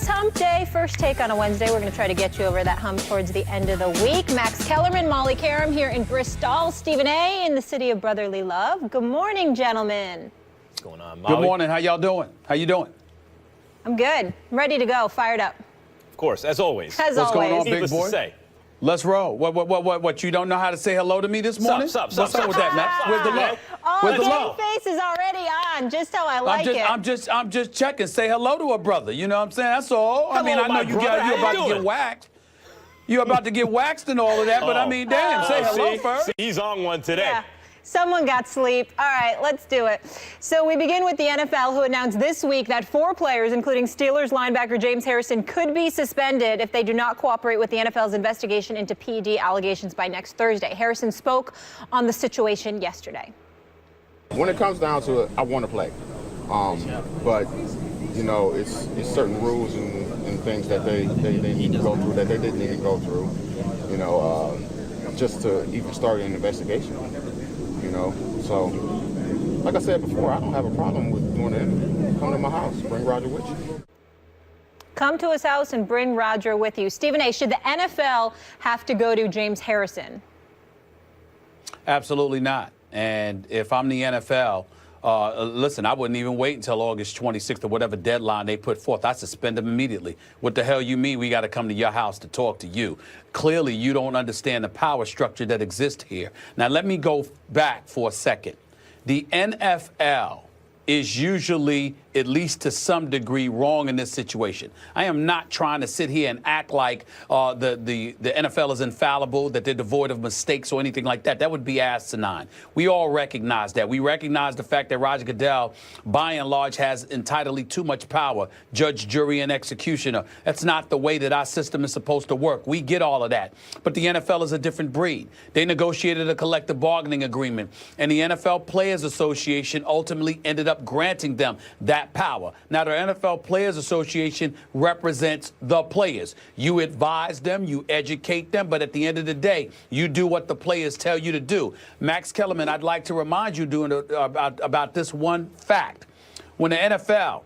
is Hump Day. First take on a Wednesday. We're going to try to get you over that hump towards the end of the week. Max Kellerman, Molly Karam here in Bristol. Stephen A. in the city of brotherly love. Good morning, gentlemen. What's going on, Molly? Good morning. How y'all doing? How you doing? I'm good. I'm ready to go. Fired up. Of course, as always. As What's always. going on, big Needless boy? to say. Let's roll. What? You don't know how to say hello to me this morning? Sup, What's up with that, Max? Where's the love? Oh, Where's the Game love? Face is already on, just how I like it. I'm just checking. Say hello to a brother. You know what I'm saying? That's all. I mean, I know my you brother. you're How about you to get doing? waxed. You're about to get waxed and all of that, but I mean, damn, say hello first. See, he's on one today. Yeah. Someone got sleep. All right, let's do it. So we begin with the NFL, who announced this week that 4 players, including Steelers linebacker James Harrison, could be suspended if they do not cooperate with the NFL's investigation into PED allegations by next Thursday. Harrison spoke on the situation yesterday. When it comes down to it, I want to play. But, you know, it's certain rules and things that they need to go through that they didn't need to go through, you know, just to even start an investigation. You know, so like I said before, I don't have a problem with doing an interview. Come to my house, bring Roger with you. Come to his house and bring Roger with you. Stephen A., should the NFL have to go to James Harrison? Absolutely not. And if I'm the NFL, listen, I wouldn't even wait until August 26th or whatever deadline they put forth. I suspend them immediately. What the hell you mean we got to come to your house to talk to you? Clearly, you don't understand the power structure that exists here. Now, let me go back for a second. The NFL is usually, at least to some degree, wrong in this situation. I am not trying to sit here and act like the NFL is infallible, that they're devoid of mistakes or anything like that. That would be asinine. We all recognize that. We recognize the fact that Roger Goodell, by and large, has entirely too much power, judge, jury, and executioner. That's not the way that our system is supposed to work. We get all of that. But the NFL is a different breed. They negotiated a collective bargaining agreement, and the NFL Players Association ultimately ended up granting them that power. Now, the NFL Players Association represents the players. You advise them, you educate them, but at the end of the day, you do what the players tell you to do. Max Kellerman, I'd like to remind you about this one fact. When the NFL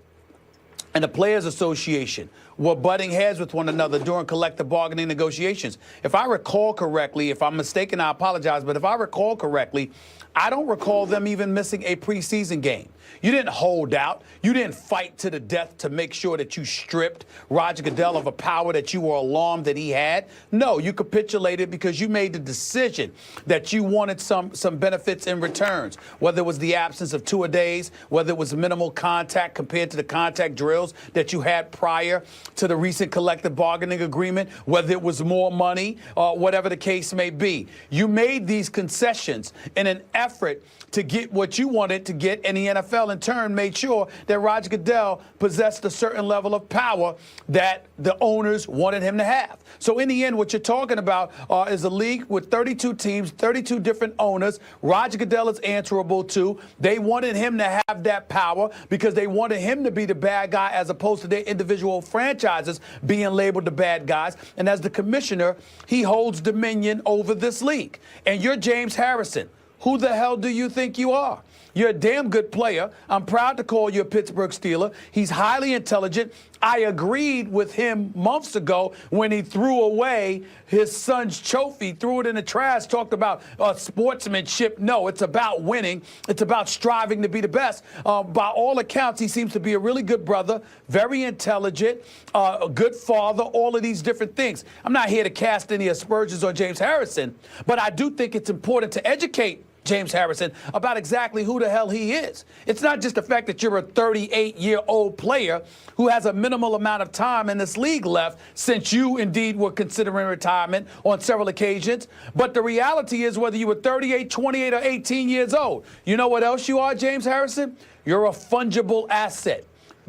and the Players Association were butting heads with one another during collective bargaining negotiations, if I recall correctly, if I'm mistaken, I apologize, but if I recall correctly, I don't recall them even missing a preseason game. You didn't hold out. You didn't fight to the death to make sure that you stripped Roger Goodell of a power that you were alarmed that he had. No, you capitulated because you made the decision that you wanted some benefits in returns, whether it was the absence of two-a-days, whether it was minimal contact compared to the contact drills that you had prior to the recent collective bargaining agreement, whether it was more money, whatever the case may be. You made these concessions in an effort to get what you wanted to get, and the NFL in turn made sure that Roger Goodell possessed a certain level of power that the owners wanted him to have. So in the end, what you're talking about is a league with 32 teams, 32 different owners. Roger Goodell is answerable to. They wanted him to have that power because they wanted him to be the bad guy as opposed to their individual franchises being labeled the bad guys. And as the commissioner, he holds dominion over this league. And you're James Harrison. Who the hell do you think you are? You're a damn good player. I'm proud to call you a Pittsburgh Steeler. He's highly intelligent. I agreed with him months ago when he threw away his son's trophy, threw it in the trash, talked about sportsmanship. No, it's about winning. It's about striving to be the best. By all accounts, he seems to be a really good brother, very intelligent, a good father, all of these different things. I'm not here to cast any aspersions on James Harrison, but I do think it's important to educate James Harrison about exactly who the hell he is. It's not just the fact that you're a 38-year-old player who has a minimal amount of time in this league left, since you indeed were considering retirement on several occasions. But the reality is, whether you were 38, 28, or 18 years old, you know what else you are, James Harrison? You're a fungible asset.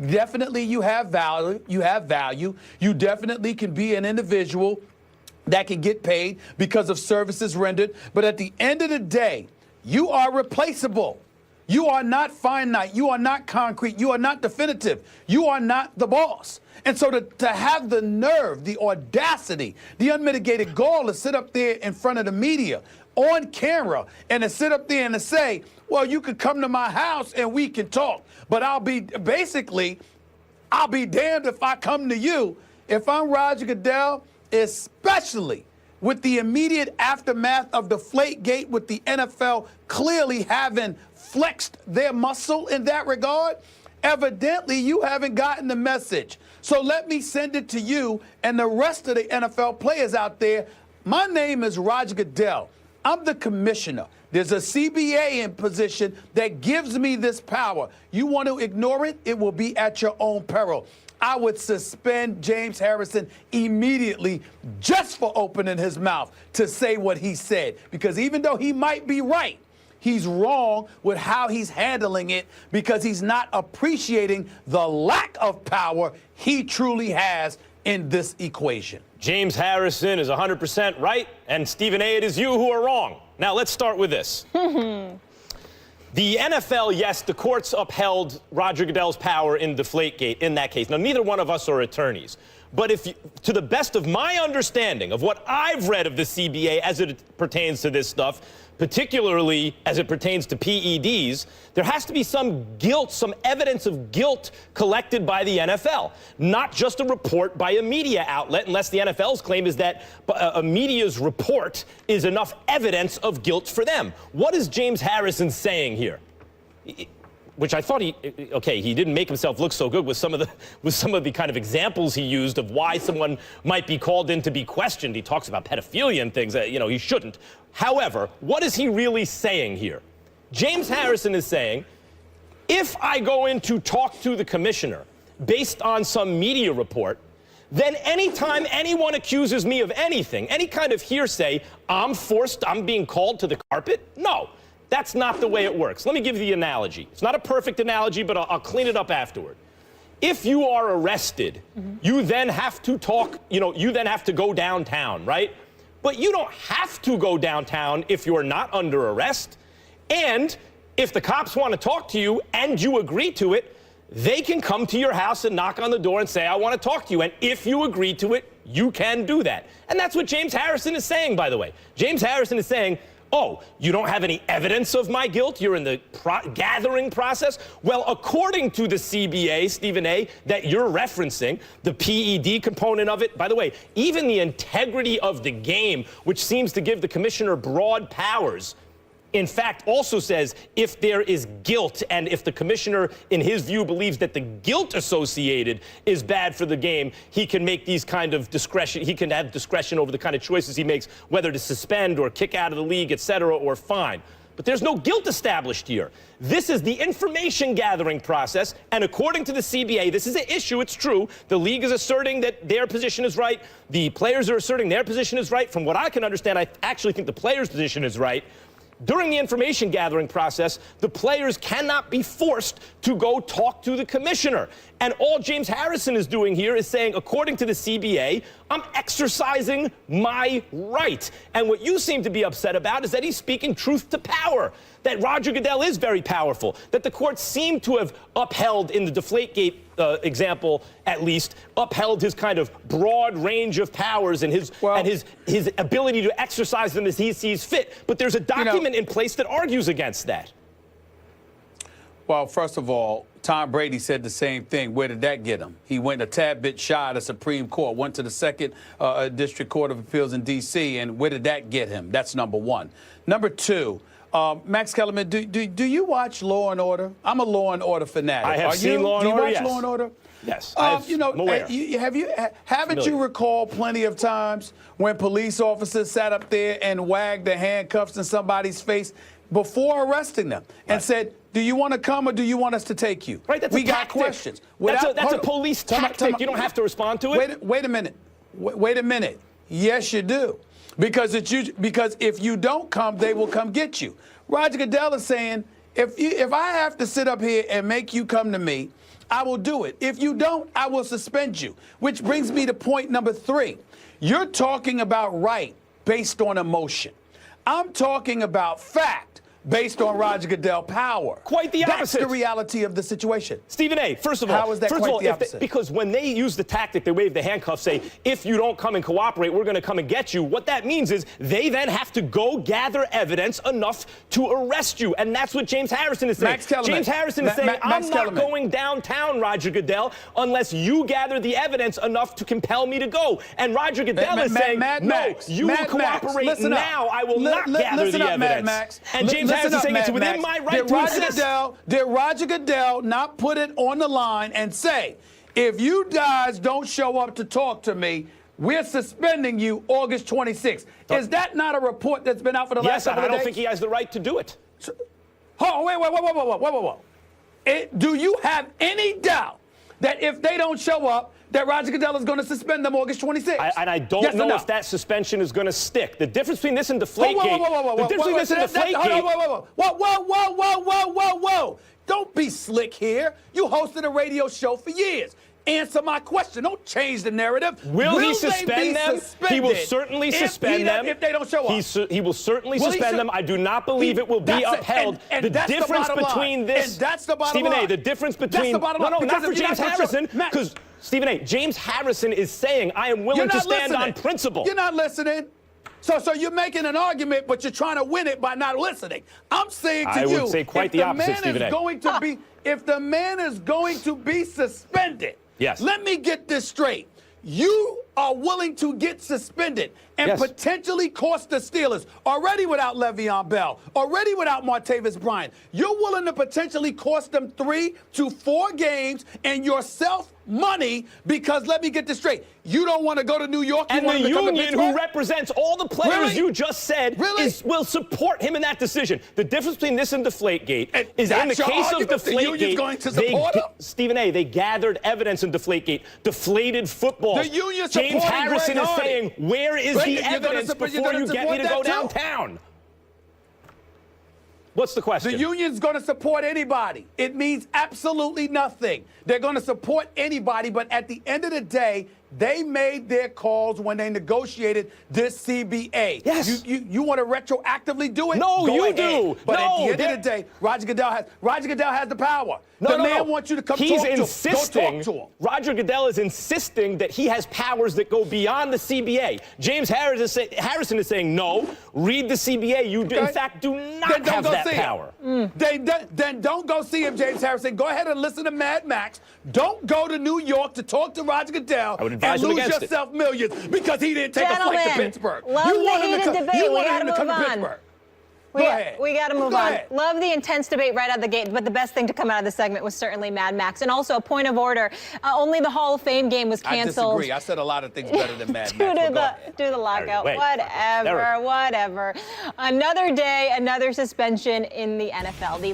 Definitely you have value. You definitely can be an individual that can get paid because of services rendered. But at the end of the day, you are replaceable. You are not finite. You are not concrete. You are not definitive. You are not the boss. And so to have the nerve, the audacity, the unmitigated gall to sit up there in front of the media on camera and to sit up there and to say, well, you could come to my house and we can talk, but I'll be basically, I'll be damned if I come to you. If I'm Roger Goodell, especially with the immediate aftermath of Deflategate, with the NFL clearly having flexed their muscle in that regard, evidently you haven't gotten the message. So let me send it to you and the rest of the NFL players out there. My name is Roger Goodell. I'm the commissioner. There's a CBA in position that gives me this power. You want to ignore it, it will be at your own peril. I would suspend James Harrison immediately just for opening his mouth to say what he said. Because even though he might be right, he's wrong with how he's handling it because he's not appreciating the lack of power he truly has in this equation. James Harrison is 100% right, and Stephen A., it is you who are wrong. Now, let's start with this. The NFL, yes, the courts upheld Roger Goodell's power in Deflategate in that case. Now, neither one of us are attorneys. But if, to the best of my understanding of what I've read of the CBA as it pertains to this stuff, particularly as it pertains to PEDs, there has to be some guilt, some evidence of guilt collected by the NFL, not just a report by a media outlet, unless the NFL's claim is that a media's report is enough evidence of guilt for them. What is James Harrison saying here? Which I thought he didn't make himself look so good with some of the kind of examples he used of why someone might be called in to be questioned. He talks about pedophilia and things that, he shouldn't. However, what is he really saying here? James Harrison is saying, if I go in to talk to the commissioner based on some media report, then anytime anyone accuses me of anything, any kind of hearsay, I'm being called to the carpet? No. That's not the way it works. Let me give you the analogy. It's not a perfect analogy, but I'll clean it up afterward. If you are arrested, you then have to talk, you then have to go downtown, right? But you don't have to go downtown if you're not under arrest. And if the cops want to talk to you and you agree to it, they can come to your house and knock on the door and say, I want to talk to you. And if you agree to it, you can do that. And that's what James Harrison is saying, by the way. James Harrison is saying, oh, you don't have any evidence of my guilt? You're in the gathering process? Well, according to the CBA, Stephen A., that you're referencing, the PED component of it, by the way, even the integrity of the game, which seems to give the commissioner broad powers, in fact, also says if there is guilt and if the commissioner, in his view, believes that the guilt associated is bad for the game, he can make these kind of discretion, he can have discretion over the kind of choices he makes, whether to suspend or kick out of the league, et cetera, or fine. But there's no guilt established here. This is the information gathering process, and according to the CBA, this is an issue, it's true. The league is asserting that their position is right. The players are asserting their position is right. From what I can understand, I actually think the players' position is right. During the information gathering process, the players cannot be forced to go talk to the commissioner. And all James Harrison is doing here is saying, according to the CBA, I'm exercising my right. And what you seem to be upset about is that he's speaking truth to power, that Roger Goodell is very powerful, that the courts seem to have upheld, in the Deflategate example at least, upheld his kind of broad range of powers and his ability to exercise them as he sees fit. But there's a document in place that argues against that. Well, first of all, Tom Brady said the same thing. Where did that get him? He went a tad bit shy of the Supreme Court, went to the Second District Court of Appeals in D.C., and where did that get him? That's number one. Number two, Max Kellerman, do you watch Law and Order? I'm a Law and Order fanatic. I have seen Law and Order, Do you watch yes. Law and Order? Yes, I'm aware. Haven't you recalled plenty of times when police officers sat up there and wagged the handcuffs in somebody's face before arresting them and said, do you want to come or do you want us to take you? Right, we got questions. That's a police tactic. You don't have to respond to it. Wait a minute. Wait a minute. Yes, you do. Because if you don't come, they will come get you. Roger Goodell is saying, if I have to sit up here and make you come to me, I will do it. If you don't, I will suspend you. Which brings me to point number 3. You're talking about right based on emotion. I'm talking about fact based on Roger Goodell power. Quite the opposite. That's the reality of the situation. Stephen A., first of all, How is that quite the opposite? Because when they use the tactic, they wave the handcuffs, say, if you don't come and cooperate, we're going to come and get you. What that means is they then have to go gather evidence enough to arrest you. And that's what James Harrison is saying. James Harrison is saying, I'm not going downtown, Roger Goodell, unless you gather the evidence enough to compel me to go. And Roger Goodell is saying, no, you will cooperate now. I will not gather the evidence. And James Harrison is saying it's within my right to insist. Did Roger Goodell not put it on the line and say, if you guys don't show up to talk to me, we're suspending you August 26th? Is that not a report that's been out for the last couple of days? Yes, I don't think he has the right to do it. Wait. Do you have any doubt that if they don't show up, that Roger Goodell is going to suspend them August 26th? And I don't know if that suspension is going to stick. The difference between this and Deflategate. Whoa. Don't be slick here. You hosted a radio show for years. Answer my question. Don't change the narrative. Will he suspend them? He will certainly suspend them. If they don't show up. He will certainly suspend them. I do not believe it will be upheld. And the difference between this, and that's the bottom Stephen line. A., the difference between, No, not for James Harrison, because Stephen A., James Harrison is saying, I am willing to stand on principle. You're not listening. So you're making an argument, but you're trying to win it by not listening. I'm saying to you, I would say quite the opposite, Stephen A. If the man is going to be suspended, yes. Let me get this straight. You are willing to get suspended and potentially cost the Steelers, already without Le'Veon Bell, already without Martavis Bryant. You're willing to potentially cost them 3 to 4 games and yourself money because, let me get this straight, you don't want to go to New York. And the union who represents all the players you just said will support him in that decision. The difference between this and Deflategate is in the case of Deflategate, Stephen A., they gathered evidence in Deflategate, deflated football. James Harrison is saying, where is the evidence before you get me to go downtown? What's the question? The union's going to support anybody. It means absolutely nothing. They're going to support anybody, but at the end of the day, they made their calls when they negotiated this CBA. Yes. You want to retroactively do it? No, Go you ahead. do. But at the end of the day, Roger Goodell has the power. The man wants you to come talk to him. Go talk to him. Roger Goodell is insisting that he has powers that go beyond the CBA. James Harrison is saying, no, read the CBA. You, in fact, do not have that power. Then don't go see him, James Harrison. Go ahead and listen to Mad Max. Don't go to New York to talk to Roger Goodell and lose yourself millions because he didn't take a flight to Pittsburgh. Love the heated debate. We got to move on. We got to move on. Love the intense debate right out of the gate, but the best thing to come out of the segment was certainly Mad Max. And also, a point of order, only the Hall of Fame game was canceled. I disagree. I said a lot of things better than Mad Max. Due to the lockout. Whatever. Another day, another suspension in the NFL. The